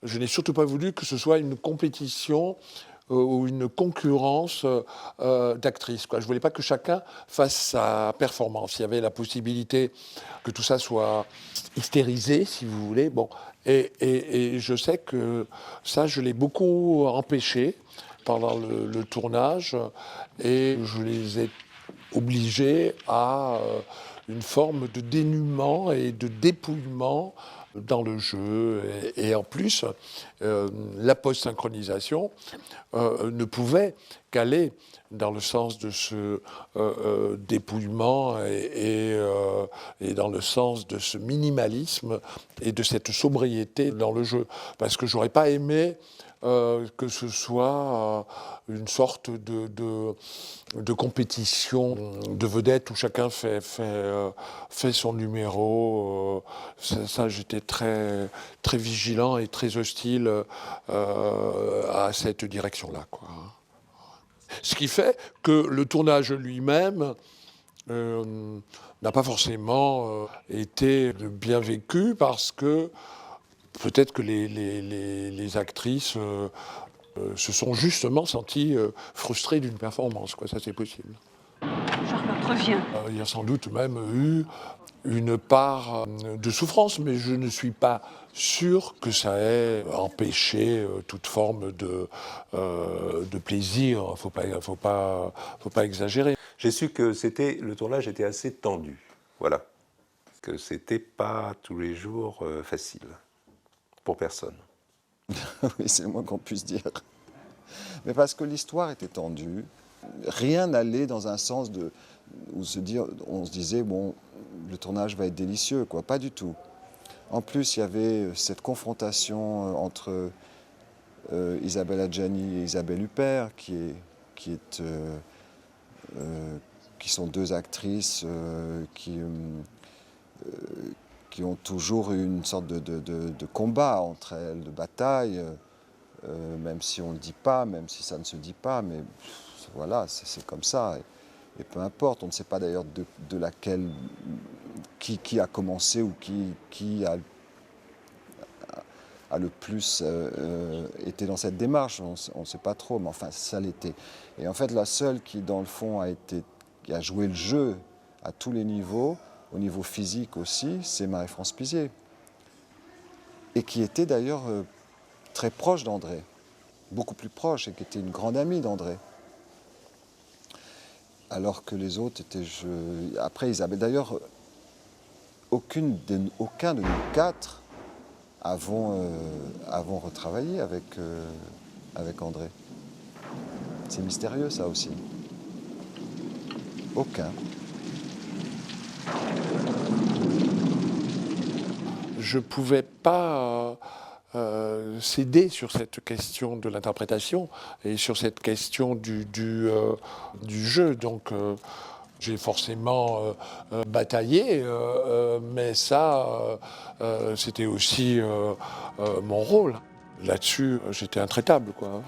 Je n'ai surtout pas voulu que ce soit une compétition ou une concurrence d'actrices, quoi. Je ne voulais pas que chacun fasse sa performance. Il y avait la possibilité que tout ça soit hystérisé, si vous voulez. Bon. Et je sais que ça, je l'ai beaucoup empêché pendant le tournage et je les ai obligés à une forme de dénuement et de dépouillement dans le jeu. Et en plus, la post-synchronisation ne pouvait qu'aller dans le sens de ce dépouillement et dans le sens de ce minimalisme et de cette sobriété dans le jeu. Parce que j'aurais pas aimé que ce soit une sorte de compétition de vedettes où chacun fait son numéro. Ça, j'étais très, très vigilant et très hostile à cette direction-là, quoi. Ce qui fait que le tournage lui-même n'a pas forcément été bien vécu parce que peut-être que les actrices se sont justement senties frustrées d'une performance, quoi. Ça, c'est possible. Charlotte, reviens. Il y a sans doute même eu une part de souffrance, mais je ne suis pas sûr que ça ait empêché toute forme de plaisir. Faut pas exagérer. J'ai su que le tournage était assez tendu, voilà, que c'était pas tous les jours facile pour personne. Oui, c'est le moins qu'on puisse dire. Mais parce que l'histoire était tendue, rien n'allait dans un sens où on se disait, bon, le tournage va être délicieux, quoi. Pas du tout. En plus, il y avait cette confrontation entre Isabelle Adjani et Isabelle Huppert, qui sont deux actrices qui ont toujours eu une sorte de combat entre elles, de bataille, même si on ne le dit pas, même si ça ne se dit pas, mais voilà, c'est comme ça. Et peu importe, on ne sait pas d'ailleurs de laquelle, qui a commencé ou qui a le plus été dans cette démarche, on ne sait pas trop, mais enfin ça l'était. Et en fait la seule qui dans le fond qui a joué le jeu à tous les niveaux, au niveau physique aussi, c'est Marie-France Pizier. Et qui était d'ailleurs très proche d'André, beaucoup plus proche, et qui était une grande amie d'André. Alors que les autres étaient... Après Isabelle, d'ailleurs, aucun de nous quatre avons retravaillé avec André. C'est mystérieux ça aussi. Aucun. Je ne pouvais pas céder sur cette question de l'interprétation et sur cette question du jeu. Donc j'ai forcément bataillé, mais ça, c'était aussi mon rôle. Là-dessus, j'étais intraitable, quoi.